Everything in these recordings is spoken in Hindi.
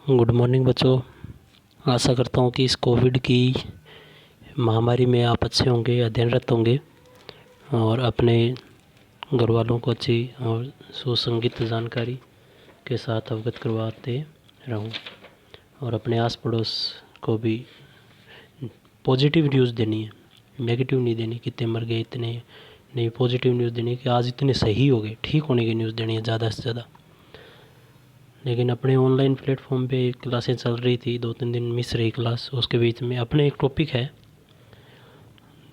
गुड मॉर्निंग बच्चों। आशा करता हूँ कि इस कोविड की महामारी में आप अच्छे होंगे, अध्ययनरत होंगे और अपने घर वालों को अच्छी और सुसंगत जानकारी के साथ अवगत करवाते रहूँ और अपने आस पड़ोस को भी पॉजिटिव न्यूज़ देनी है, नेगेटिव नहीं देनी कितने मर गए इतने नहीं, पॉजिटिव न्यूज़ देनी है कि आज इतने सही हो गए, ठीक होने की न्यूज़ देनी है ज़्यादा से ज़्यादा। लेकिन अपने ऑनलाइन प्लेटफॉर्म पे क्लासें चल रही थी, 2-3 दिन मिस रही क्लास। उसके बीच में अपने एक टॉपिक है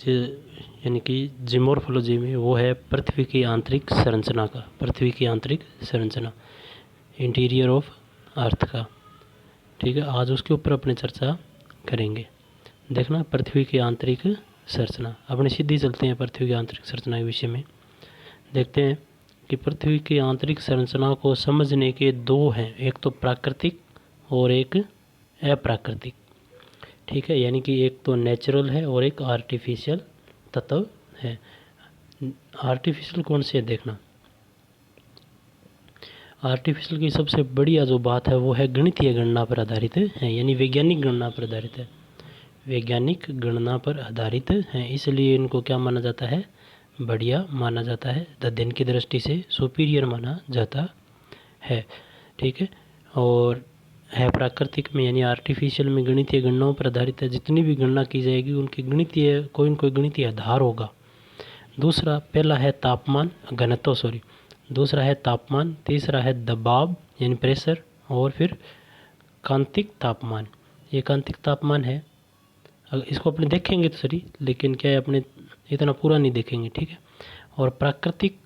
यानी कि जियोमॉर्फोलॉजी में, वो है पृथ्वी की आंतरिक संरचना का, पृथ्वी की आंतरिक संरचना, इंटीरियर ऑफ अर्थ का। ठीक है, आज उसके ऊपर अपने चर्चा करेंगे। देखना, पृथ्वी की आंतरिक संरचना। अपने सीधी चलते हैं पृथ्वी की आंतरिक संरचना के विषय में। देखते हैं कि पृथ्वी की आंतरिक संरचना को समझने के दो हैं, एक तो प्राकृतिक और एक अप्राकृतिक। ठीक है, यानी कि एक तो नेचुरल है और एक आर्टिफिशियल तत्व है। आर्टिफिशियल कौन से है देखना। आर्टिफिशियल की सबसे बढ़िया जो बात है वो है गणितीय गणना पर आधारित है, यानी वैज्ञानिक गणना पर आधारित है, वैज्ञानिक गणना पर आधारित है। इसलिए इनको क्या माना जाता है, बढ़िया माना जाता है, अध्ययन की दृष्टि से सुपीरियर माना जाता है। ठीक है, और है प्राकृतिक में यानी आर्टिफिशियल में गणितीय गणनाओं पर आधारित है। जितनी भी गणना की जाएगी उनकी गणितीय कोई न कोई गणितीय आधार होगा। दूसरा, पहला है तापमान घनत्व दूसरा है तापमान, तीसरा है दबाव यानी प्रेशर, और फिर कांतिक तापमान। ये कांतिक तापमान है, इसको अपने देखेंगे तो सही, लेकिन क्या है अपने इतना पूरा नहीं देखेंगे। ठीक है, और प्राकृतिक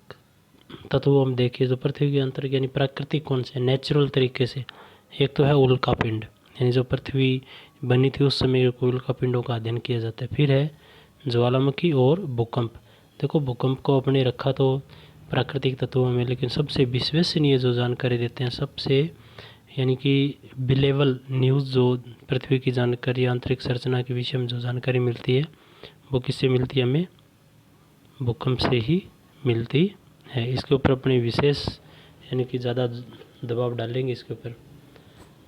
तत्व हम देखें जो पृथ्वी के अंतरिक्ष यानी प्राकृतिक कौन से, नेचुरल तरीके से, एक तो है उल्का पिंड, यानी जो पृथ्वी बनी थी उस समय उल्का पिंडों का अध्ययन किया जाता है। फिर है ज्वालामुखी और भूकंप। देखो, भूकंप को अपने रखा तो प्राकृतिक तत्वों में, लेकिन सबसे विश्वसनीय जो जानकारी देते हैं, सबसे यानी कि बिलेवल न्यूज़ जो पृथ्वी की जानकारी, आंतरिक संरचना के विषय में जो जानकारी मिलती है वो किससे मिलती है, हमें भूकंप से ही मिलती है। इसके ऊपर अपने विशेष यानी कि ज़्यादा दबाव डालेंगे इसके ऊपर।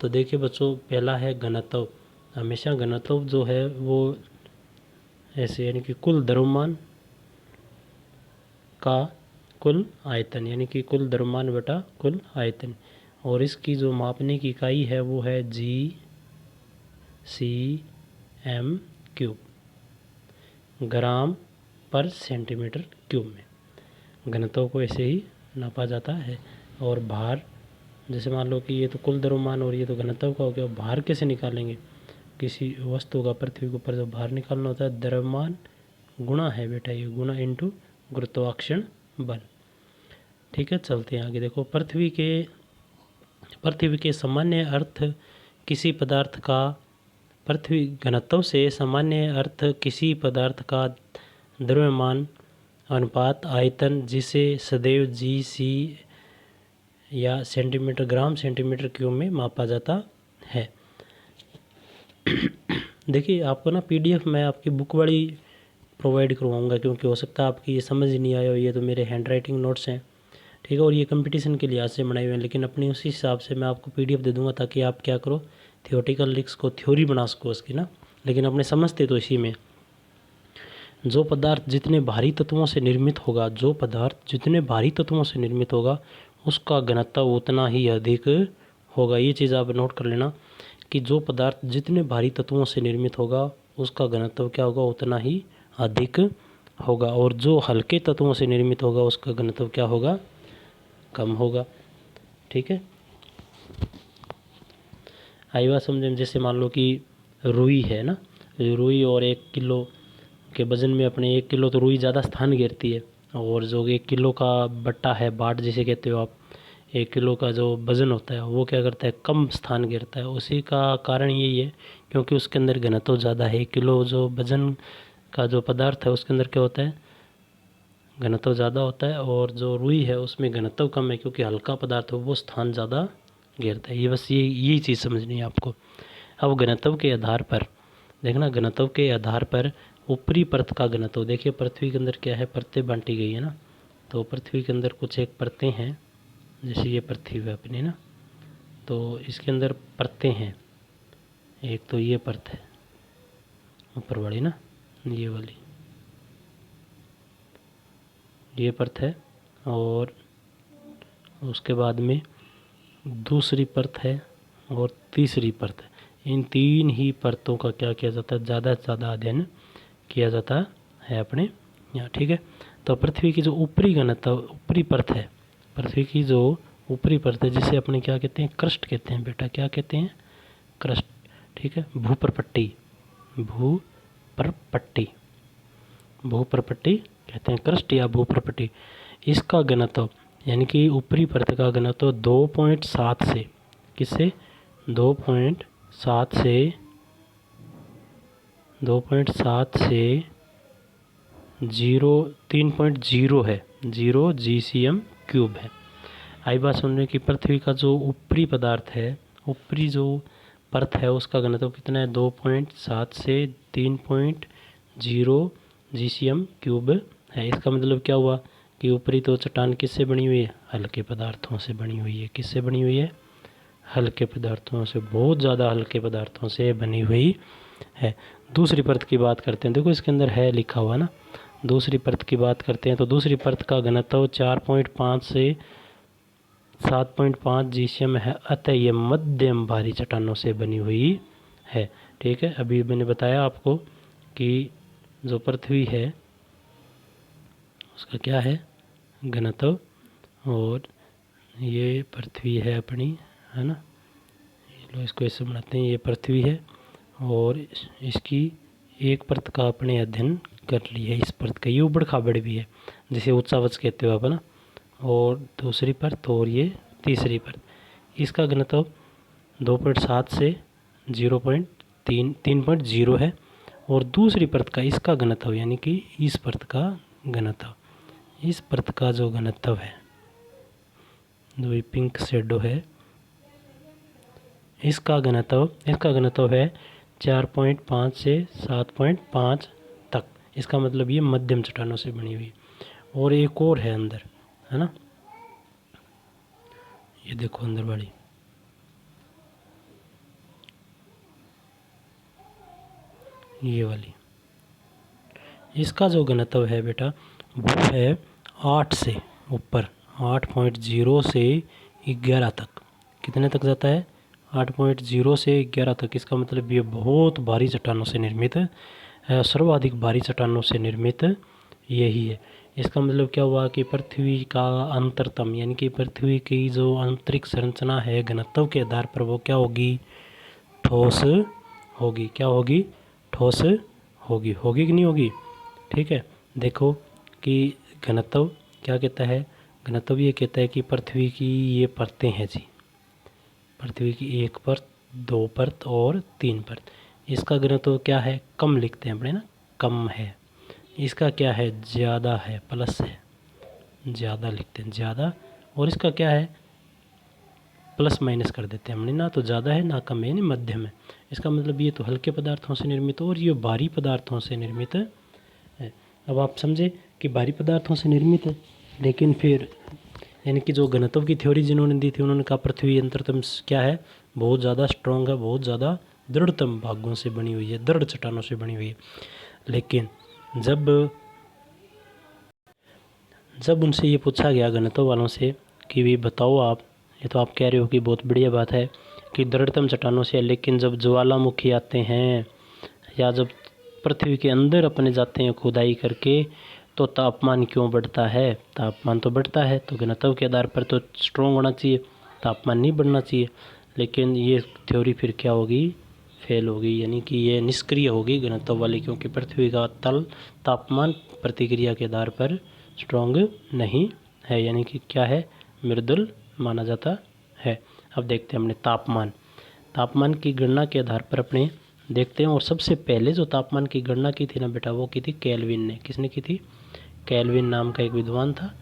तो देखिए बच्चों, पहला है घनत्व। हमेशा घनत्व जो है वो ऐसे यानी कि कुल द्रव्यमान का कुल आयतन, यानी कि कुल द्रव्यमान बटा कुल आयतन, और इसकी जो मापने की इकाई है वो है GCM³ ग्राम पर सेंटीमीटर क्यूब में घनत्व को ऐसे ही नापा जाता है। और भार, जैसे मान लो कि ये तो कुल द्रव्यमान और ये तो घनत्व का हो गया, भार कैसे निकालेंगे किसी वस्तु का, पृथ्वी के ऊपर जो भार निकालना होता है, द्रव्यमान गुणा है बेटा, ये गुणा इंटू गुरुत्वाकर्षण बल। ठीक है, चलते हैं आगे। देखो, पृथ्वी के सामान्य अर्थ किसी पदार्थ का, पृथ्वी घनत्व से सामान्य अर्थ किसी पदार्थ का द्रव्यमान अनुपात आयतन, जिसे सदैव GC या सेंटीमीटर ग्राम सेंटीमीटर क्यूब में मापा जाता है। देखिए, आपको ना PDF मैं आपकी बुक वाली प्रोवाइड करवाऊंगा, क्योंकि हो सकता है आपकी ये समझ नहीं आया हो, ये तो मेरे हैंड राइटिंग नोट्स हैं। ठीक है, और ये कंपटीशन के लिहाज से बनाए हुए हैं, लेकिन अपनी उसी हिसाब से मैं आपको PDF दे दूंगा ताकि आप क्या करो, थियोटिकल लिंक्स को थ्योरी बना सको उसकी ना, लेकिन अपने समझते तो इसी में। जो पदार्थ जितने भारी तत्वों से निर्मित होगा, जो पदार्थ जितने भारी तत्वों से निर्मित होगा उसका घनत्व उतना ही अधिक होगा। ये चीज़ आप नोट कर लेना कि जो पदार्थ जितने भारी तत्वों से निर्मित होगा उसका घनत्व क्या होगा, उतना ही अधिक होगा, और जो हल्के तत्वों से निर्मित होगा उसका घनत्व क्या होगा, कम होगा। ठीक है, आई बात समझे। जैसे मान लो कि रुई है ना, रुई और 1 किलो के वजन में अपने 1 किलो तो रुई ज़्यादा स्थान घेरती है, और जो 1 किलो का बट्टा है, बाट जिसे कहते हो आप, 1 किलो का जो वजन होता है वो क्या करता है, कम स्थान घेरता है। उसी का कारण यही है क्योंकि उसके अंदर घनत्व ज़्यादा है। 1 किलो जो वजन का जो पदार्थ है उसके अंदर क्या होता है, घनत्व ज़्यादा होता है, और जो रुई है उसमें घनत्व कम है क्योंकि हल्का पदार्थ है वो स्थान ज़्यादा घेरता है। ये बस यही चीज़ समझनी है आपको। अब घनत्व के आधार पर देखना, घनत्व के आधार पर ऊपरी परत का घनत्व। देखिए, पृथ्वी के अंदर क्या है, परतें बांटी गई है ना, तो पृथ्वी के अंदर कुछ एक परतें हैं, जैसे ये पृथ्वी है अपनी ना, तो इसके अंदर परतें हैं। एक तो ये परत है ऊपर वाली ना, ये वाली ये परत है, और उसके बाद में दूसरी परत है और तीसरी परत है। इन तीन ही परतों का क्या किया जाता है, ज़्यादा से ज़्यादा अध्ययन किया जाता है अपने यहाँ। ठीक है, तो पृथ्वी की जो ऊपरी घनत्व ऊपरी परत है, पृथ्वी की जो ऊपरी परत है जिसे अपने क्या कहते हैं, क्रस्ट कहते हैं बेटा, क्या कहते हैं, क्रस्ट। ठीक है, भूपरपट्टी, भूपरपट्टी, भूपरपट्टी कहते हैं, क्रस्ट या भूपरपट्टी। इसका घनत्व यानी कि ऊपरी परत का घनत्व 2.7 से, किससे, 2.7 से 3.0 है, 0 GCM क्यूब है। आई बात समझ में कि पृथ्वी का जो ऊपरी पदार्थ है, ऊपरी जो परत है उसका घनत्व कितना है, 2.7 से 3.0 GCM क्यूब है। इसका मतलब क्या हुआ कि ऊपरी तो चट्टान किससे बनी हुई है, हल्के पदार्थों से बनी हुई है। किससे बनी हुई है, हल्के पदार्थों से, बहुत ज़्यादा हल्के पदार्थों से बनी हुई है। दूसरी परत की बात करते हैं, देखो इसके अंदर है लिखा हुआ ना, दूसरी परत की बात करते हैं तो दूसरी परत का घनत्व 4.5 से 7.5 GCM है, अतः ये मध्यम भारी चट्टानों से बनी हुई है। ठीक है, अभी मैंने बताया आपको कि जो पृथ्वी है उसका क्या है, घनत्व, और ये पृथ्वी है अपनी, है ना, लो इसको ऐसे बनाते हैं, ये पृथ्वी है और इसकी एक परत का अपने अध्ययन कर लिया है। इस परत का ये उबड़ खाबड़ भी है, जिसे उच्चावच कहते हो आप ना, और दूसरी परत और ये तीसरी परत। इसका घनत्व 2.7 से 3.0 है, और दूसरी परत का इसका घनत्व यानी कि इस परत का घनत्व, इस परत का जो घनत्व है, जो ये पिंक शेडो है, इसका घनत्व है 4.5 से 7.5 तक। इसका मतलब ये मध्यम चट्टानों से बनी हुई। और एक और है अंदर, है ना, ये देखो अंदर वाली, ये वाली, इसका जो घनत्व है बेटा वो है 8 से ऊपर, 8.0 से 11 तक। कितने तक जाता है, 8.0 से 11 तक। इसका मतलब ये बहुत भारी चट्टानों से निर्मित है, सर्वाधिक भारी चट्टानों से निर्मित यही है। इसका मतलब क्या हुआ कि पृथ्वी का अंतरतम यानी कि पृथ्वी की जो आंतरिक संरचना है घनत्व के आधार पर वो क्या होगी, ठोस होगी। क्या होगी, ठोस होगी। होगी कि नहीं होगी। ठीक है, देखो कि घनत्व क्या कहता है, घनत्व ये कहता है कि पृथ्वी की ये परतें हैं जी, पृथ्वी की एक परत, दो परत और तीन परत। इसका घनत्व क्या है, कम लिखते हैं अपने ना, कम है। इसका क्या है, ज़्यादा है, प्लस है, ज़्यादा लिखते हैं, ज़्यादा। और इसका क्या है, प्लस माइनस कर देते हैं हमने, ना तो ज़्यादा है ना कम है, यानी मध्यम है। इसका मतलब ये तो हल्के पदार्थों से निर्मित और ये भारी पदार्थों से निर्मित है। अब आप समझे कि भारी पदार्थों से निर्मित है, लेकिन फिर यानी कि जो घनत्व की थ्योरी जिन्होंने दी थी उन्होंने कहा पृथ्वी अंतरतम क्या है, बहुत ज़्यादा स्ट्रॉन्ग है, बहुत ज़्यादा दृढ़तम भागों से बनी हुई है, दृढ़ चट्टानों से बनी हुई है। लेकिन जब उनसे ये पूछा गया घनत्व वालों से कि भी बताओ आप, ये तो आप कह रहे हो कि बहुत बढ़िया बात है कि दृढ़तम चट्टानों से, लेकिन जब ज्वालामुखी आते हैं या जब पृथ्वी के अंदर अपने जाते हैं खुदाई करके, तो तापमान क्यों बढ़ता है, तापमान तो बढ़ता है, तो घनत्व के आधार पर तो स्ट्रॉन्ग होना चाहिए, तापमान नहीं बढ़ना चाहिए। लेकिन ये थ्योरी फिर क्या होगी, फेल होगी, यानी कि ये निष्क्रिय होगी घनत्व वाली, क्योंकि पृथ्वी का तल तापमान प्रतिक्रिया के आधार पर स्ट्रॉन्ग नहीं है, यानी कि क्या है, मृदुल माना जाता है। अब देखते हैं हमने तापमान की गणना के आधार पर अपने देखते हैं। और सबसे पहले जो तापमान की गणना की थी ना बेटा, वो की थी केल्विन ने। किसने की थी, केल्विन नाम का एक विद्वान था,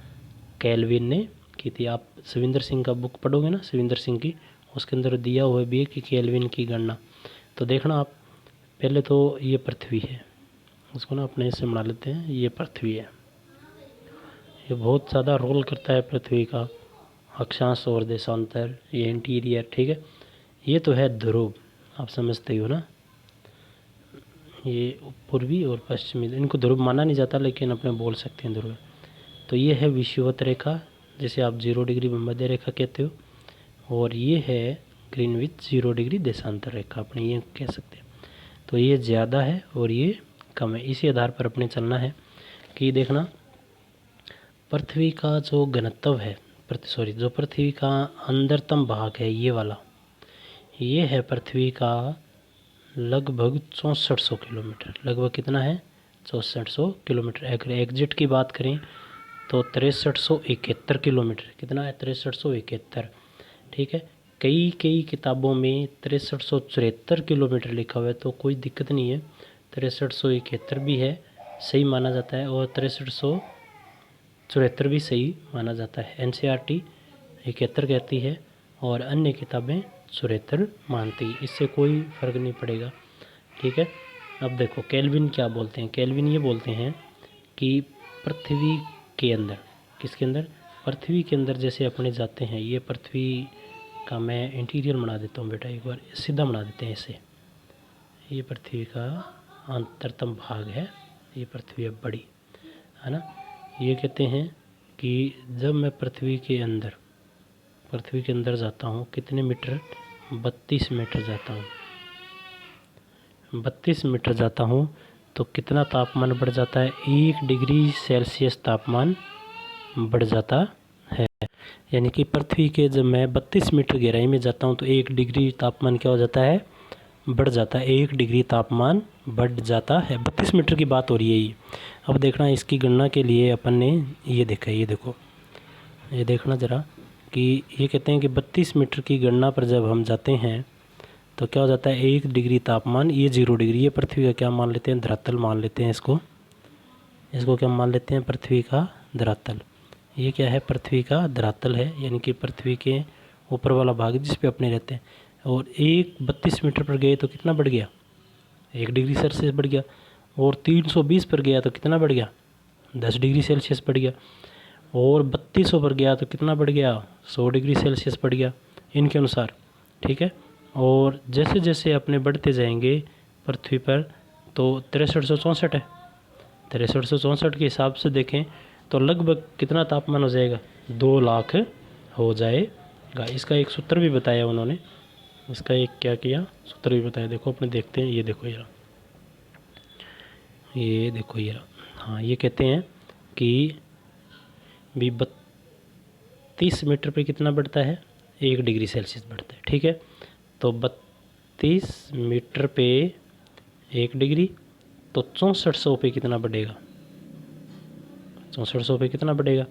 केल्विन ने की थी। आप सविंदर सिंह का बुक पढ़ोगे ना, सविंदर सिंह की, उसके अंदर दिया हुआ भी है कि केल्विन की गणना। तो देखना आप, पहले तो ये पृथ्वी है, उसको ना अपने से बना लेते हैं, ये पृथ्वी है, ये बहुत ज़्यादा रोल करता है पृथ्वी का, अक्षांश और देशांतर, ये इंटीरियर, ठीक है। ये तो है ध्रुव, आप समझते हो ना, ये पूर्वी और पश्चिमी, इनको ध्रुव माना नहीं जाता लेकिन अपने बोल सकते हैं ध्रुव। तो ये है विषुवत रेखा, जिसे आप 0 डिग्री भूमध्य रेखा कहते हो, और ये है ग्रीनविच 0 डिग्री देशांतर रेखा, अपने ये कह सकते हैं। तो ये ज़्यादा है और ये कम है, इसी आधार पर अपने चलना है कि देखना पृथ्वी का जो घनत्व है, जो पृथ्वी का अंदरतम भाग है ये वाला, ये है पृथ्वी का लगभग 6400 किलोमीटर। लगभग कितना है? 6400 किलोमीटर। अगर एग्जिट की बात करें तो 6371 किलोमीटर। कितना है? 6371, ठीक है। कई किताबों में 6374 किलोमीटर लिखा हुआ है, तो कोई दिक्कत नहीं है, 6371 भी है, सही माना जाता है, और 6374 भी सही माना जाता है। NCERT 71 कहती है और अन्य किताबें 74 मानती है, इससे कोई फ़र्क नहीं पड़ेगा, ठीक है। अब देखो केल्विन क्या बोलते हैं। केल्विन ये बोलते हैं कि पृथ्वी के अंदर, किसके अंदर? पृथ्वी के अंदर जैसे अपने जाते हैं, ये पृथ्वी का मैं इंटीरियर बना देता हूँ बेटा, एक बार सीधा बना देते हैं इसे। ये पृथ्वी का अंतरतम भाग है, ये पृथ्वी है बड़ी, है ना। ये कहते हैं कि जब मैं पृथ्वी के अंदर जाता हूँ, कितने मीटर? 32 मीटर जाता हूँ। 32 मीटर जाता हूँ तो कितना तापमान बढ़ जाता है? 1 डिग्री सेल्सियस तापमान बढ़ जाता है। यानी कि पृथ्वी के जब मैं 32 मीटर गहराई में जाता हूँ तो 1 डिग्री तापमान क्या हो जाता है? बढ़ जाता है। 1 डिग्री तापमान बढ़ जाता है। 32 मीटर की बात हो रही है ये। अब देखना इसकी गणना के लिए अपन ने ये देखा, ये देखो, ये देखना ज़रा कि ये कहते हैं कि 32 मीटर की गणना पर जब हम जाते हैं तो क्या हो जाता है? 1 डिग्री तापमान, ये 0 डिग्री, ये पृथ्वी का क्या मान लेते हैं? धरातल मान लेते हैं इसको क्या मान लेते हैं? पृथ्वी का धरातल। ये क्या है? पृथ्वी का धरातल है, यानी कि पृथ्वी के ऊपर वाला भाग जिस पे अपने रहते हैं। और 32 मीटर पर गए तो कितना बढ़ गया? 1 डिग्री सेल्सियस बढ़ गया। और 320 पर गया तो कितना बढ़ गया? 10 डिग्री सेल्सियस बढ़ गया। और 3200 पर गया तो कितना बढ़ गया? 100 डिग्री सेल्सियस बढ़ गया, इनके अनुसार, ठीक है। और जैसे जैसे अपने बढ़ते जाएंगे पृथ्वी पर, तो 6364 है, 6364 के हिसाब से देखें तो लगभग कितना तापमान हो जाएगा? 2 लाख हो जाएगा। इसका एक सूत्र भी बताया उन्होंने, इसका एक क्या किया? सूत्र भी बताया। देखो अपने देखते हैं, ये देखो यार, ये देखो यार, हाँ, ये कहते हैं कि भी 32 मीटर पे कितना बढ़ता है? 1 डिग्री सेल्सियस बढ़ता है, ठीक है। तो 32 मीटर पे 1 डिग्री, तो 6400 पे कितना बढ़ेगा? 6400 पे कितना बढ़ेगा?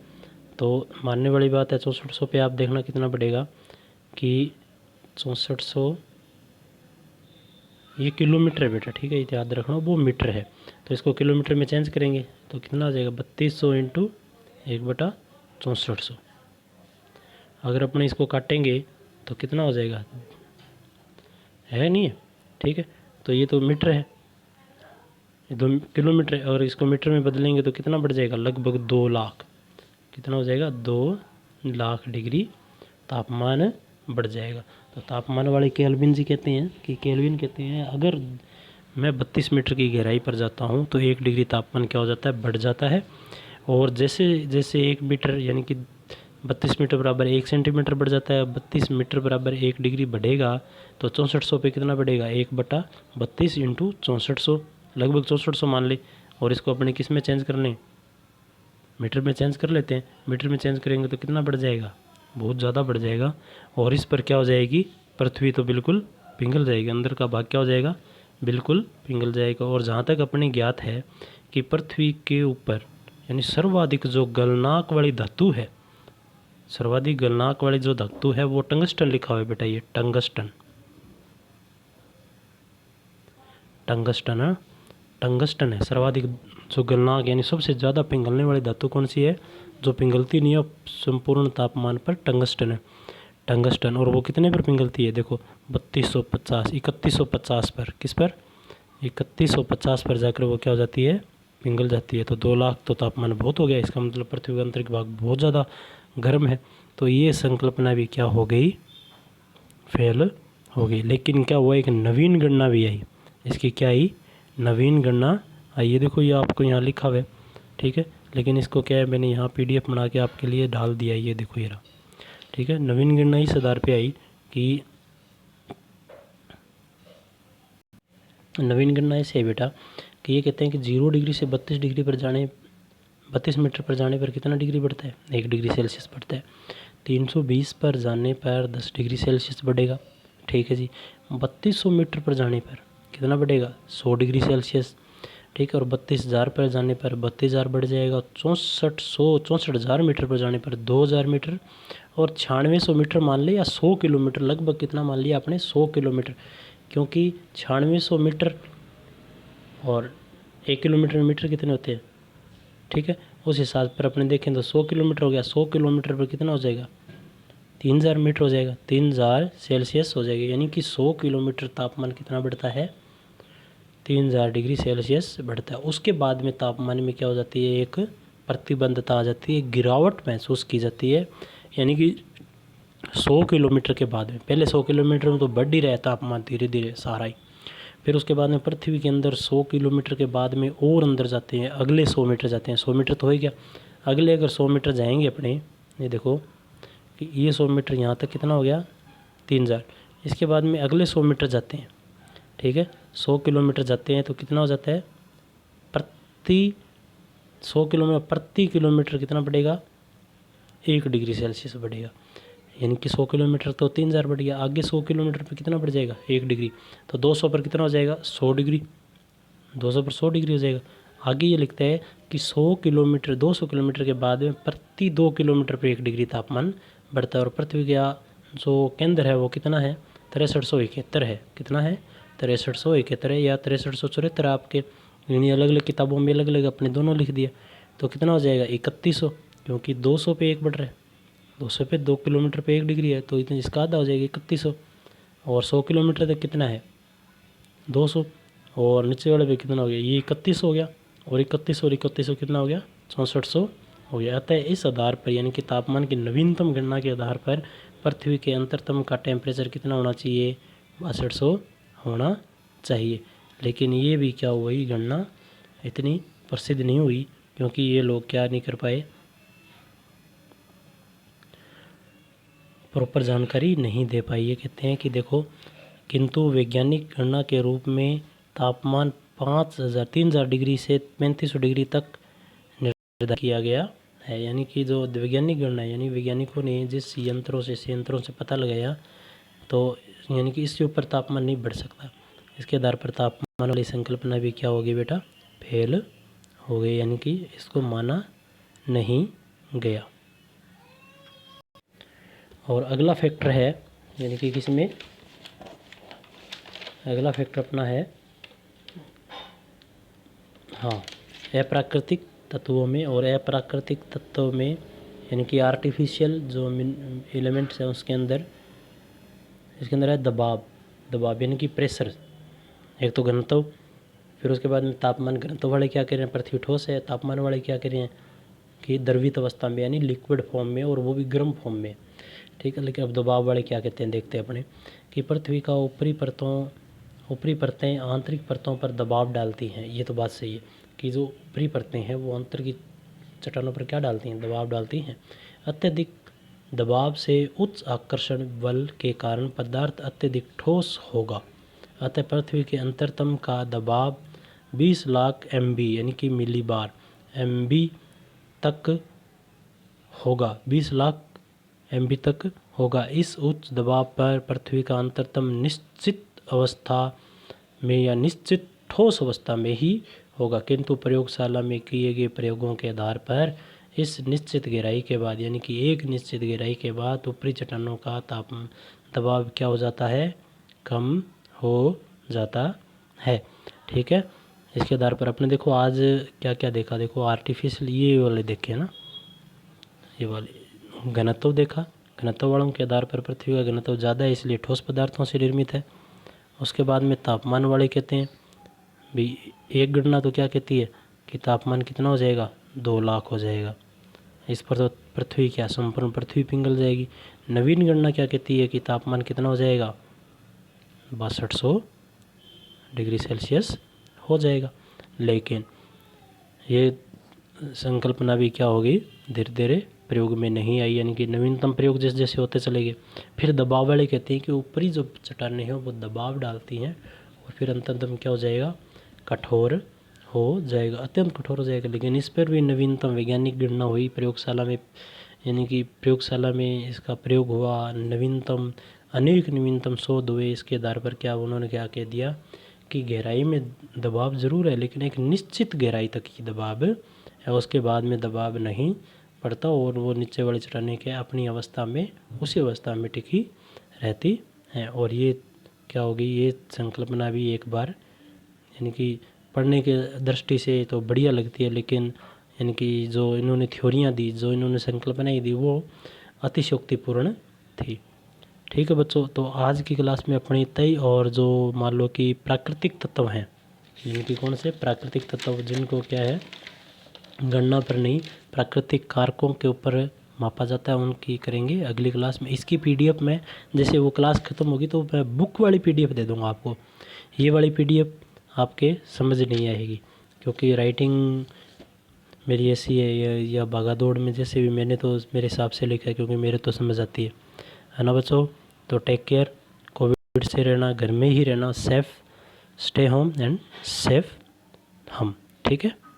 तो मानने वाली बात है, 6400 पे आप देखना कितना बढ़ेगा कि 6400, ये किलोमीटर है बेटा, ठीक है, याद रखना, वो मीटर है, तो इसको किलोमीटर में चेंज करेंगे तो कितना आ जाएगा? 3200 इंटू 1/6400। अगर अपने इसको काटेंगे तो कितना हो जाएगा? है नहीं है, ठीक है। तो ये तो मीटर है, ये 2 किलोमीटर है, और इसको मीटर में बदलेंगे तो कितना बढ़ जाएगा? लगभग 2 लाख। कितना हो जाएगा? 2 लाख डिग्री तापमान बढ़ जाएगा। तो तापमान वाले केल्विन जी कहते हैं कि केल्विन कहते हैं अगर मैं 32 मीटर की गहराई पर जाता हूँ तो 1 डिग्री तापमान क्या हो जाता है? बढ़ जाता है। और जैसे जैसे 1 मीटर यानी कि 32 मीटर बराबर 1 सेंटीमीटर बढ़ जाता है, 32 मीटर बराबर 1 डिग्री बढ़ेगा तो 6400 पे कितना बढ़ेगा? 1/32 इंटू 6400, लगभग 6400 मान ले। और इसको अपने किस में चेंज कर लें? मीटर में चेंज कर लेते हैं। मीटर में चेंज करेंगे तो कितना बढ़ जाएगा? बहुत ज़्यादा बढ़ जाएगा। और इस पर क्या हो जाएगी? पृथ्वी तो बिल्कुल पिघल जाएगी, अंदर का भाग क्या हो जाएगा? बिल्कुल पिघल जाएगा। और जहाँ तक अपने ज्ञात है कि पृथ्वी के ऊपर यानी सर्वाधिक जो गलनांक वाली धातु है, सर्वाधिक गलनांक वाली जो धातु है वो टंगस्टन लिखा हुआ है बेटा, ये टंगस्टन, टंगस्टन, टंगस्टन है सर्वाधिक जो गलनांक यानी सबसे ज़्यादा पिघलने वाली धातु कौन सी है? जो पिघलती नहीं है संपूर्ण तापमान पर, टंगस्टन है, टंगस्टन। और वो कितने पर पिघलती है? देखो 3150 पर। किस पर? 3150 पर जाकर वो क्या हो जाती है? पिघल जाती है। तो 2 लाख तो तापमान बहुत हो गया, इसका मतलब पृथ्वी का आंतरिक भाग बहुत ज़्यादा गर्म है। तो ये संकल्पना भी क्या हो गई, फेल हो गई। लेकिन क्या हुआ, एक नवीन गणना भी आई। इसकी क्या आई, नवीन गणना आई। ये देखो, ये आपको यहाँ लिखा हुआ है, ठीक है। लेकिन इसको क्या है, मैंने यहाँ PDF बना के आपके लिए डाल दिया है, ये देखो ये रहा, ठीक है। नवीन गणना इस आधार पे आई कि नवीन गणना ऐसे है बेटा कि ये कहते हैं कि 0 डिग्री से 32 डिग्री पर जाने 32 मीटर पर जाने पर कितना डिग्री बढ़ता है, 1 डिग्री सेल्सियस बढ़ता है। 320 पर जाने पर 10 डिग्री सेल्सियस बढ़ेगा, ठीक है जी। 3200 मीटर पर जाने पर कितना बढ़ेगा, 100 डिग्री सेल्सियस, ठीक है। और 32,000 पर जाने पर 32,000 बढ़ जाएगा। 64,000 मीटर पर जाने पर 2,000 मीटर, और 9600 मीटर मान लिया, 100 किलोमीटर, लगभग कितना मान लिया आपने, 100 किलोमीटर, क्योंकि 9600 मीटर और 1 किलोमीटर में मीटर कितने होते हैं, ठीक है। उस हिसाब पर अपने देखें तो 100 किलोमीटर हो गया, 100 किलोमीटर पर कितना हो जाएगा, 3,000 मीटर हो जाएगा, 3,000 सेल्सियस हो जाएगा। यानी कि 100 किलोमीटर तापमान कितना बढ़ता है, 3,000 डिग्री सेल्सियस बढ़ता है। उसके बाद में तापमान में क्या हो जाती है, एक प्रतिबंधता आ जाती है, गिरावट महसूस की जाती है। यानी कि 100 किलोमीटर के बाद में, पहले 100 किलोमीटर में तो बढ़ ही रहा है तापमान धीरे धीरे सारा ही, फिर उसके बाद में पृथ्वी के अंदर 100 किलोमीटर के बाद में और अंदर जाते हैं, अगले 100 मीटर जाते हैं। 100 मीटर तो हो ही गया, अगले अगर 100 मीटर जाएंगे अपने, ये देखो कि ये 100 मीटर यहाँ तक कितना हो गया, 3,000। इसके बाद में अगले 100 मीटर जाते हैं, ठीक है। 100 किलोमीटर जाते हैं तो कितना हो जाता है, प्रति 100 किलोमीटर प्रति किलोमीटर कितना बढ़ेगा, 1 डिग्री सेल्सियस बढ़ेगा। यानी कि 100 किलोमीटर तो 3,000 बढ़ गया, आगे 100 किलोमीटर पर कितना बढ़ जाएगा, 1 डिग्री। तो 200 पर कितना हो जाएगा, 100 डिग्री, 200 पर 100 डिग्री हो जाएगा। आगे ये लिखता है कि 100 किलोमीटर 200 किलोमीटर के बाद में प्रति 2 किलोमीटर पर 1 डिग्री तापमान बढ़ता है। और पृथ्वी का जो केंद्र है वो कितना है, 6371 है। कितना है, 6371 है, या 6374 आपके, यानी अलग अलग किताबों में अलग अलग अपने दोनों लिख दिया। तो कितना हो जाएगा, 3100, क्योंकि 200 पे 1 बढ़ रहा है, 200 पे 2 किलोमीटर पे 1 डिग्री है, तो इतना इसका आधा हो जाएगा 3100। और 100 किलोमीटर तक कितना है, 200, और नीचे वाले पे कितना हो गया, ये 3100 हो गया, और 3100 और 3100 कितना हो गया, 6400 हो गया। अतः इस आधार पर, यानी कि तापमान की नवीनतम गणना के आधार पर पृथ्वी के अंतरतम का टेम्परेचर कितना होना चाहिए, 6200 होना चाहिए। लेकिन ये भी क्या हुई, गणना इतनी प्रसिद्ध नहीं हुई, क्योंकि ये लोग क्या नहीं कर पाए, प्रॉपर जानकारी नहीं दे पाई। ये कहते हैं कि देखो, किंतु वैज्ञानिक गणना के रूप में तापमान 3,000 डिग्री से 3500 डिग्री तक निर्धारित किया गया है। यानी कि जो वैज्ञानिक गणना है, यानी वैज्ञानिकों ने जिस यंत्रों से पता लगाया, तो यानी कि इससे ऊपर तापमान नहीं बढ़ सकता। इसके आधार पर तापमान वाली संकल्पना भी क्या होगी बेटा, फेल हो गई, यानी कि इसको माना नहीं गया। और अगला फैक्टर है, यानी कि किसमें, अगला फैक्टर अपना है, हाँ, अप्राकृतिक तत्वों में। और अप्राकृतिक तत्वों में यानी कि आर्टिफिशियल जो एलिमेंट्स हैं उसके अंदर, इसके अंदर है दबाव यानी कि प्रेशर, एक तो घनत्व, फिर उसके बाद में तापमान। घनत्व वाले क्या कह रहे हैं, पृथ्वी ठोस है। तापमान वाले क्या कह रहे हैं कि द्रवित अवस्था में, यानी लिक्विड फॉर्म में, और वो भी गर्म फॉर्म में, ठीक है। लेकिन अब दबाव वाले क्या कहते हैं, देखते हैं अपने, कि पृथ्वी का ऊपरी परतें आंतरिक परतों पर दबाव डालती हैं। ये तो बात सही है कि जो ऊपरी परतें हैं वो अंतर की चट्टानों पर क्या डालती हैं, दबाव डालती हैं। अत्यधिक दबाव से उच्च आकर्षण बल के कारण पदार्थ अत्यधिक ठोस होगा। अतः पृथ्वी के अंतरतम का दबाव 20 लाख MB यानी कि मिली बार MB तक होगा, 20 लाख MB तक होगा। इस उच्च दबाव पर पृथ्वी का अंतरतम निश्चित अवस्था में या निश्चित ठोस अवस्था में ही होगा, किंतु प्रयोगशाला में किए गए प्रयोगों के आधार पर इस निश्चित गहराई के बाद, यानी कि एक निश्चित गहराई के बाद ऊपरी चट्टानों का दबाव क्या हो जाता है, कम हो जाता है, ठीक है। इसके आधार पर अपने देखो आज क्या क्या देखा, देखो आर्टिफिशियल ये वाले देखे ना, ये वाले घनत्व देखा, घनत्व वालों के आधार पर पृथ्वी का घनत्व ज़्यादा है इसलिए ठोस पदार्थों से निर्मित है। उसके बाद में तापमान वाले कहते हैं भी, एक गणना तो क्या कहती है कि तापमान कितना हो जाएगा, 2 लाख हो जाएगा। इस पर तो पृथ्वी क्या संपूर्ण पृथ्वी पिघल जाएगी। नवीन गणना क्या कहती है कि तापमान कितना हो जाएगा, 6200 डिग्री सेल्सियस हो जाएगा। लेकिन ये संकल्पना भी क्या होगी, धीरे धीरे प्रयोग में नहीं आई, यानी कि नवीनतम प्रयोग जैसे जैसे होते चले गए। फिर दबाव वाले कहते हैं कि ऊपरी जो चट्टानें हैं वो दबाव डालती हैं और फिर अंततः क्या हो जाएगा, कठोर हो जाएगा, अत्यंत कठोर हो जाएगा। लेकिन इस पर भी नवीनतम वैज्ञानिक गणना हुई प्रयोगशाला में, यानी कि प्रयोगशाला में इसका प्रयोग हुआ, नवीनतम अनेक नवीनतम शोध हुए। इसके आधार पर क्या उन्होंने क्या कह दिया कि गहराई में दबाव ज़रूर है लेकिन एक निश्चित गहराई तक ही दबाव है, उसके बाद में दबाव नहीं पड़ता और वो नीचे वाले चट्टानें के अपनी अवस्था में उसी अवस्था में टिकी रहती हैं। और ये क्या होगी, ये संकल्पना भी एक बार यानी कि पढ़ने के दृष्टि से तो बढ़िया लगती है, लेकिन यानी कि जो इन्होंने थ्योरियाँ दी, जो इन्होंने संकल्पनाएँ दी वो अतिशयोक्तिपूर्ण थी। ठीक है बच्चों, तो आज की क्लास में अपने इतना ही। और जो मान लो कि प्राकृतिक तत्व हैं, जिनकी कौन से प्राकृतिक तत्व जिनको क्या है गणना पर नहीं प्राकृतिक कारकों के ऊपर मापा जाता है, उनकी करेंगे अगली क्लास में। इसकी पीडीएफ में जैसे वो क्लास ख़त्म होगी तो मैं बुक वाली पीडीएफ दे दूँगा आपको। ये वाली पीडीएफ आपके समझ नहीं आएगी क्योंकि राइटिंग मेरी ऐसी है या भागादौड़ में जैसे भी मैंने तो मेरे हिसाब से लिखा है क्योंकि मेरे तो समझ आती है ना बच्चों। तो टेक केयर, कोविड से रहना, घर में ही रहना, safe, stay home and safe हम, ठीक है।